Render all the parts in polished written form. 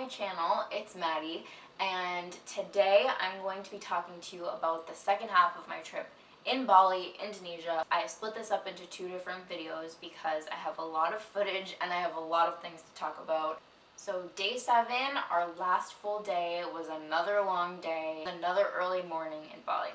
my channel. It's Maddie, and today I'm going to be talking to you about the second half of my trip in Bali, Indonesia. I split this up into two different videos because I have a lot of footage and I have a lot of things to talk about. So day 7, our last full day, was another long day, another early morning in Bali.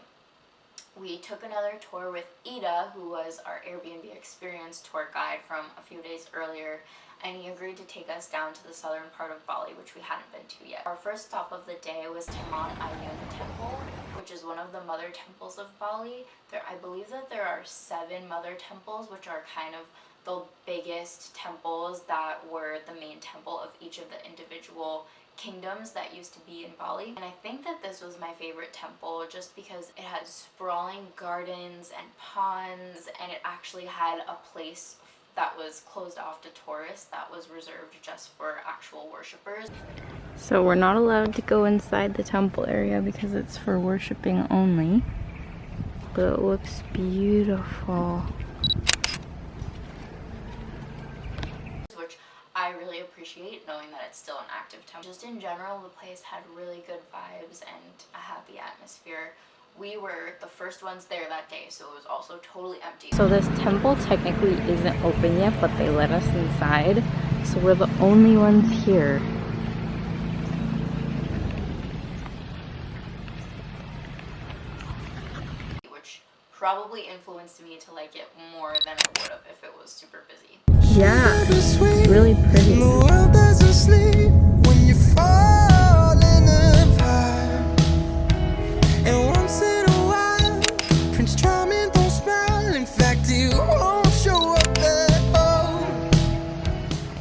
We took another tour with Ida, who was our Airbnb experience tour guide from a few days earlier, and he agreed to take us down to the southern part of Bali, which we hadn't been to yet. Our first stop of the day was Taman Ayun temple, which is one of the mother temples of Bali. I believe that there are 7 mother temples, which are kind of the biggest temples that were the main temple of each of the individual kingdoms that used to be in Bali. And I think that this was my favorite temple just because it had sprawling gardens and ponds, and it actually had a place that was closed off to tourists that was reserved just for actual worshippers. So we're not allowed to go inside the temple area because it's for worshiping only, but it looks beautiful. Which I really appreciate, knowing that it's still an active temple. Just in general, the place had really good vibes and a happy atmosphere. We were the first ones there that day, so it was also totally empty. So this temple technically isn't open yet, but they let us inside, so we're the only ones here. Which probably influenced me to like it more than it would have if it was super busy. Yeah, it's really pretty.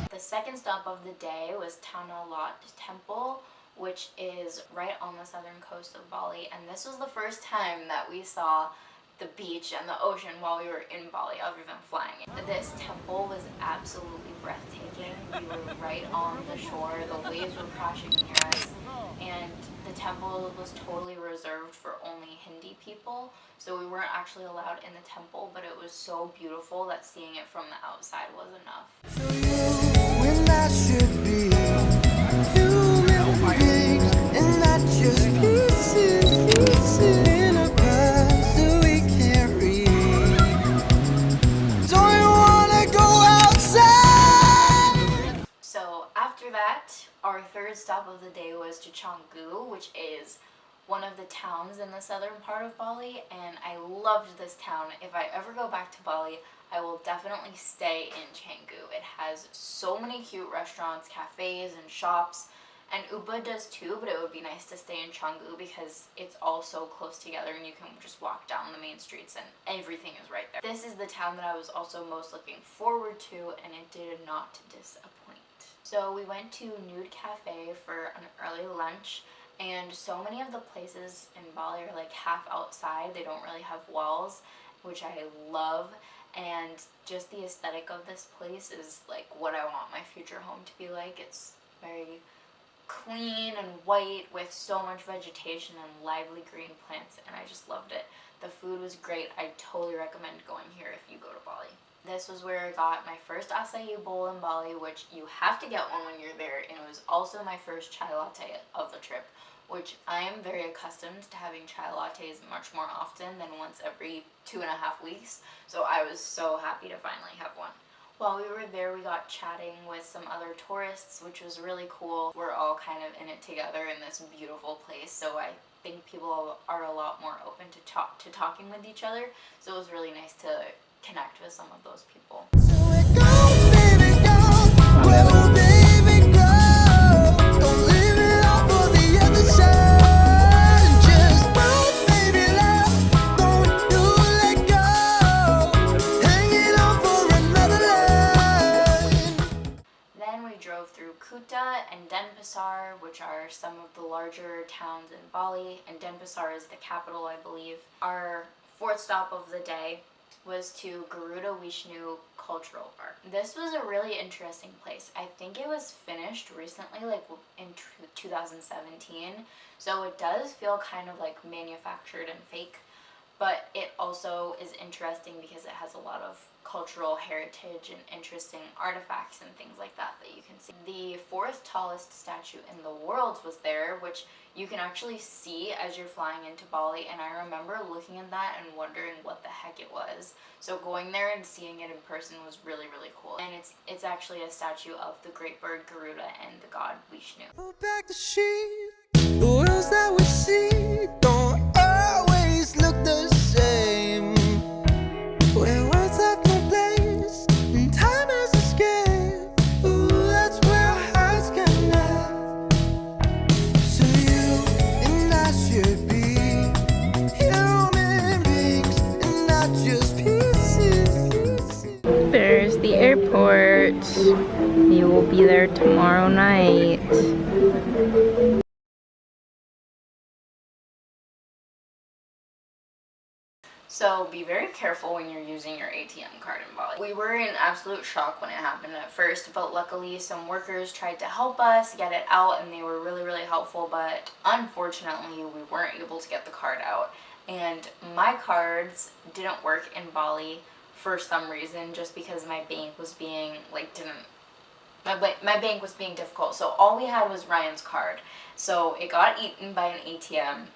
The second stop of the day was Tanah temple, which is right on the southern coast of Bali, and this was the first time that we saw the beach and the ocean while we were in Bali, other than flying in. This temple was absolutely breathtaking. We were right on the shore, the waves were crashing near us, and the temple was totally reserved for only Hindi people, so we weren't actually allowed in the temple, but it was so beautiful that seeing it from the outside was enough. So after that, our third stop of the day was to Canggu, which is one of the towns in the southern part of Bali, and I loved this town. If I ever go back to Bali, I will definitely stay in Canggu. It has so many cute restaurants, cafes, and shops, and Ubud does too, but it would be nice to stay in Canggu because it's all so close together and you can just walk down the main streets and everything is right there. This is the town that I was also most looking forward to, and it did not disappoint. So we went to Nude Cafe for an early lunch, and so many of the places in Bali are like half outside. They don't really have walls, which I love, and just the aesthetic of this place is like what I want my future home to be like. It's very clean and white with so much vegetation and lively green plants, and I just loved it. The food was great. I totally recommend going here if you go to Bali. This was where I got my first acai bowl in Bali, which you have to get one when you're there, and it was also my first chai latte of the trip, which I am very accustomed to having chai lattes much more often than once every 2.5 weeks, so I was so happy to finally have one. While we were there, we got chatting with some other tourists, which was really cool. We're all kind of in it together in this beautiful place, so I think people are a lot more open to talking with each other, so it was really nice to connect with some of those people. And Denpasar, which are some of the larger towns in Bali, and Denpasar is the capital, I believe. Our fourth stop of the day was to Garuda Wisnu Cultural Park. This was a really interesting place. I think it was finished recently, like in 2017, so it does feel kind of like manufactured and fake, but it also is interesting because it has a lot of cultural heritage and interesting artifacts and things like that that you can see. The fourth tallest statue in the world was there, which you can actually see as you're flying into Bali, and I remember looking at that and wondering what the heck it was. So going there and seeing it in person was really, really cool. And it's actually a statue of the great bird Garuda and the god Vishnu. Back the sheet, the worlds that we see don't always look the same. Where words have no place and time has escaped. Ooh, that's where our hearts connect. So you and I should be human beings and not just pieces. There's the airport. We will be there tomorrow night. So be very careful when you're using your ATM card in Bali. We were in absolute shock when it happened at first, but luckily some workers tried to help us get it out and they were really, really helpful, but unfortunately we weren't able to get the card out. And my cards didn't work in Bali for some reason, just because my bank was being my bank was being difficult. So all we had was Ryan's card. So it got eaten by an ATM.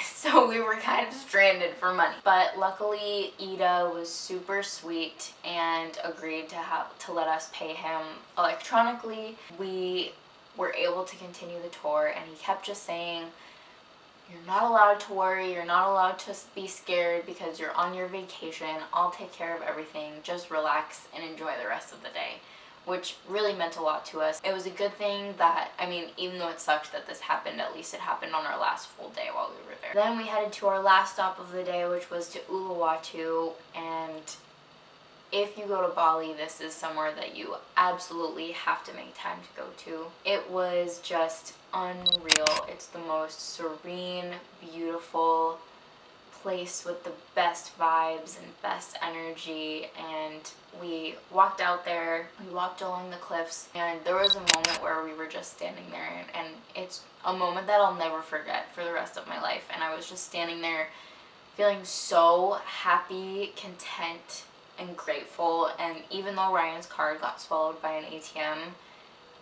So we were kind of stranded for money. But luckily Ida was super sweet and agreed to let us pay him electronically. We were able to continue the tour, and he kept just saying, "You're not allowed to worry, you're not allowed to be scared because you're on your vacation. I'll take care of everything. Just relax and enjoy the rest of the day." Which really meant a lot to us. It was a good thing that, I mean, even though it sucked that this happened, at least it happened on our last full day while we were there. Then we headed to our last stop of the day, which was to Uluwatu, and if you go to Bali, this is somewhere that you absolutely have to make time to go to. It was just unreal. It's the most serene, beautiful place with the best vibes and best energy, and we walked out there, we walked along the cliffs, and there was a moment where we were just standing there, and it's a moment that I'll never forget for the rest of my life. And I was just standing there feeling so happy, content, and grateful. And even though Ryan's card got swallowed by an ATM,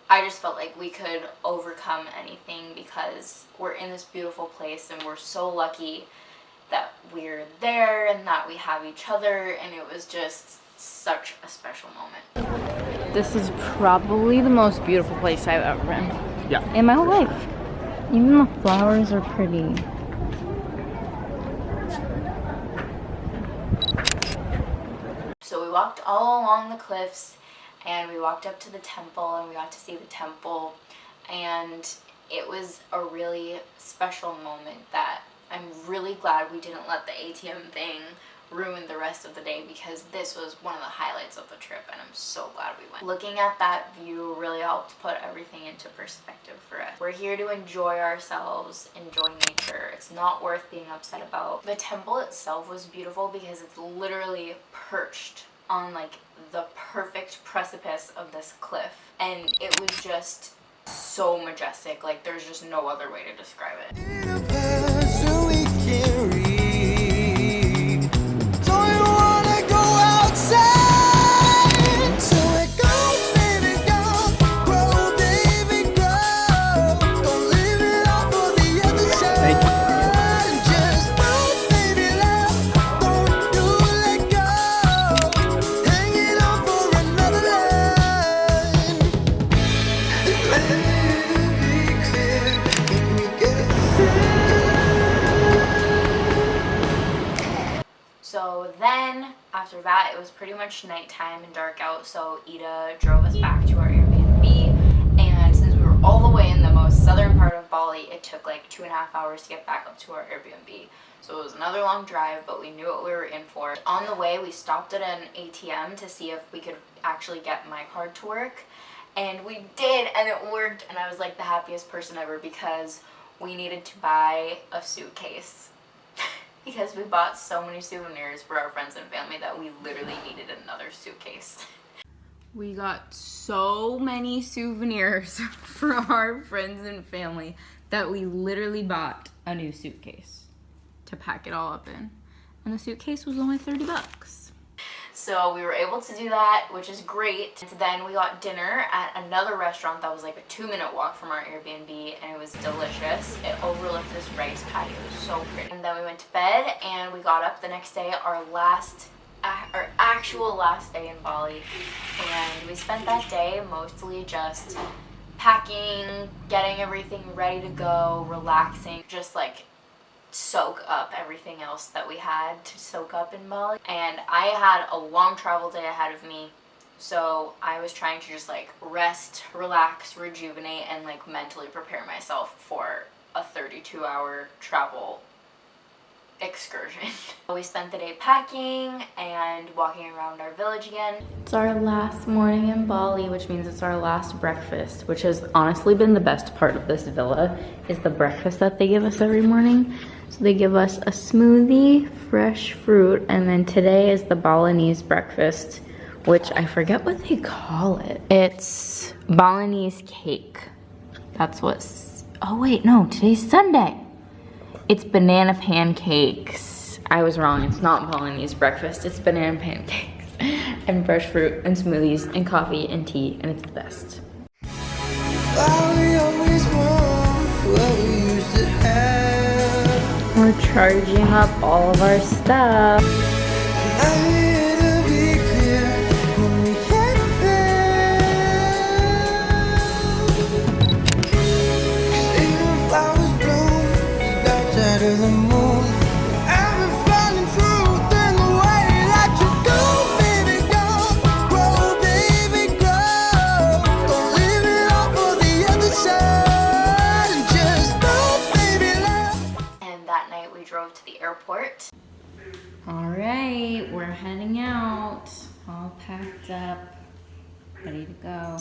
I just felt like we could overcome anything because we're in this beautiful place and we're so lucky that we're there and that we have each other, and it was just such a special moment. This is probably the most beautiful place I've ever been. Yeah. In my whole life. Even the flowers are pretty. So we walked all along the cliffs, and we walked up to the temple, and we got to see the temple, and it was a really special moment that I'm really glad we didn't let the ATM thing ruin the rest of the day, because this was one of the highlights of the trip, and I'm so glad we went. Looking at that view really helped put everything into perspective for us. We're here to enjoy ourselves, enjoy nature. It's not worth being upset about. The temple itself was beautiful because it's literally perched on like the perfect precipice of this cliff, and it was just so majestic. Like, there's just no other way to describe it. So we can read. Don't you wanna go outside? So it goes, baby, go. Grow, baby, grow. Don't leave it all for the other side. Just move, baby, love. Don't do let go. Hanging on for another line. Let it be clear when we get So then, after that, it was pretty much nighttime and dark out, so Ida drove us back to our Airbnb, and since we were all the way in the most southern part of Bali, it took like 2.5 hours to get back up to our Airbnb. So it was another long drive, but we knew what we were in for. On the way, we stopped at an ATM to see if we could actually get my card to work, and we did, and it worked, and I was like the happiest person ever because we needed to buy a suitcase. Because we bought so many souvenirs for our friends and family that we literally needed another suitcase. We got so many souvenirs for our friends and family that we literally bought a new suitcase to pack it all up in. and the suitcase was only 30 bucks. So we were able to do that, which is great. And then we got dinner at another restaurant that was like a 2-minute walk from our Airbnb, and it was delicious. It overlooked this rice patio. It was so pretty. And then we went to bed, and we got up the next day, our actual last day in Bali, and we spent that day mostly just packing, getting everything ready to go, relaxing, just like soak up everything else that we had to soak up in Bali. And I had a long travel day ahead of me, so I was trying to just like rest, relax, rejuvenate, and like mentally prepare myself for a 32-hour travel excursion. We spent the day packing and walking around our village again. It's our last morning in Bali, which means it's our last breakfast, which has honestly been the best part of this villa, is the breakfast that they give us every morning. So they give us a smoothie, fresh fruit, and then today is the Balinese breakfast, which I forget what they call it. It's Balinese cake. That's what's, oh wait, no, today's Sunday. It's banana pancakes. I was wrong, it's not Balinese breakfast, it's banana pancakes and fresh fruit and smoothies and coffee and tea, and it's the best. We always want what we used to have. We're charging up all of our stuff. I'm here to be clear when we get there. 'Cause even flowers bloom to the dark side of the moon. I've been finding truth in the way that you go, baby, go. Grow, baby, grow. Don't leave it all for the other side. And just go, baby, love. And that night we drove to the airport. All right, we're heading out, all packed up, ready to go.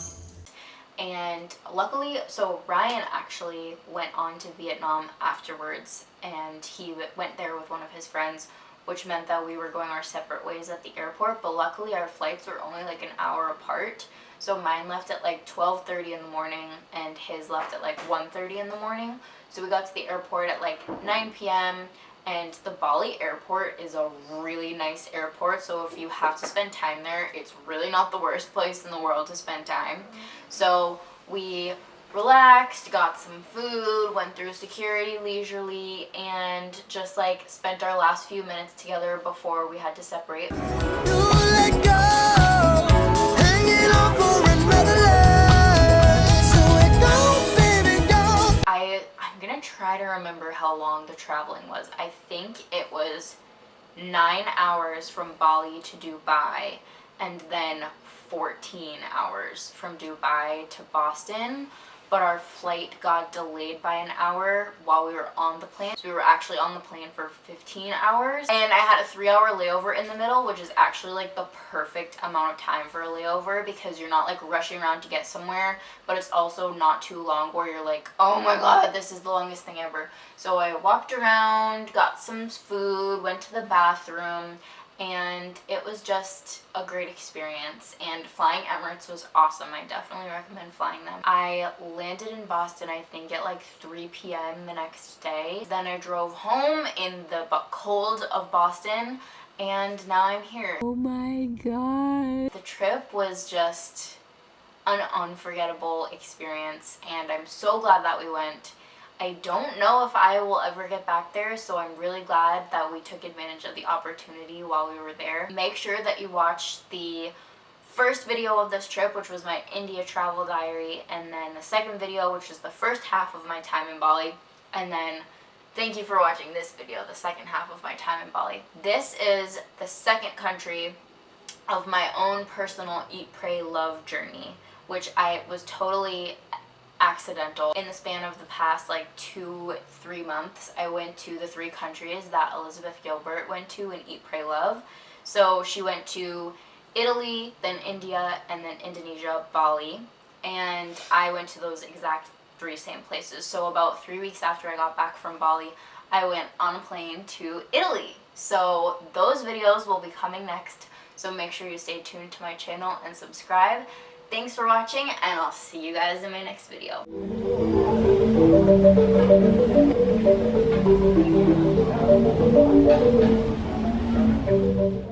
And luckily, so Ryan actually went on to Vietnam afterwards, and he went there with one of his friends, which meant that we were going our separate ways at the airport. But luckily our flights were only like an hour apart, so mine left at like 12:30 in the morning and his left at like 1:30 in the morning. So we got to the airport at like 9 p.m. and the Bali airport is a really nice airport, so if you have to spend time there, it's really not the worst place in the world to spend time. So we relaxed, got some food, went through security leisurely, and just like spent our last few minutes together before we had to separate. Don't let go, hanging on for another love. So let go, baby, go. I'm gonna try to remember how long the traveling was. I think it was 9 hours from Bali to Dubai, and then 14 hours from Dubai to Boston. But our flight got delayed by an hour while we were on the plane. So we were actually on the plane for 15 hours. And I had a 3-hour layover in the middle, which is actually like the perfect amount of time for a layover, because you're not like rushing around to get somewhere, but it's also not too long where you're like, oh my god, this is the longest thing ever. So I walked around, got some food, went to the bathroom, and it was just a great experience. And flying Emirates was awesome. I definitely recommend flying them. I landed in Boston, I think at like 3 p.m. the next day. Then I drove home in the cold of Boston, and now I'm here. Oh my god. The trip was just an unforgettable experience, and I'm so glad that we went. I don't know if I will ever get back there, so I'm really glad that we took advantage of the opportunity while we were there. Make sure that you watch the first video of this trip, which was my India travel diary, and then the second video, which is the first half of my time in Bali, and then thank you for watching this video, the second half of my time in Bali. This is the second country of my own personal eat, pray, love journey, which I was totally accidental. In the span of the past like 2-3 months, I went to the 3 countries that Elizabeth Gilbert went to in Eat, Pray, Love. So she went to Italy, then India, and then Indonesia, Bali, and I went to those exact 3 same places. So about 3 weeks after I got back from Bali, I went on a plane to Italy. So those videos will be coming next, so make sure you stay tuned to my channel and subscribe. Thanks for watching, and I'll see you guys in my next video. Thank you.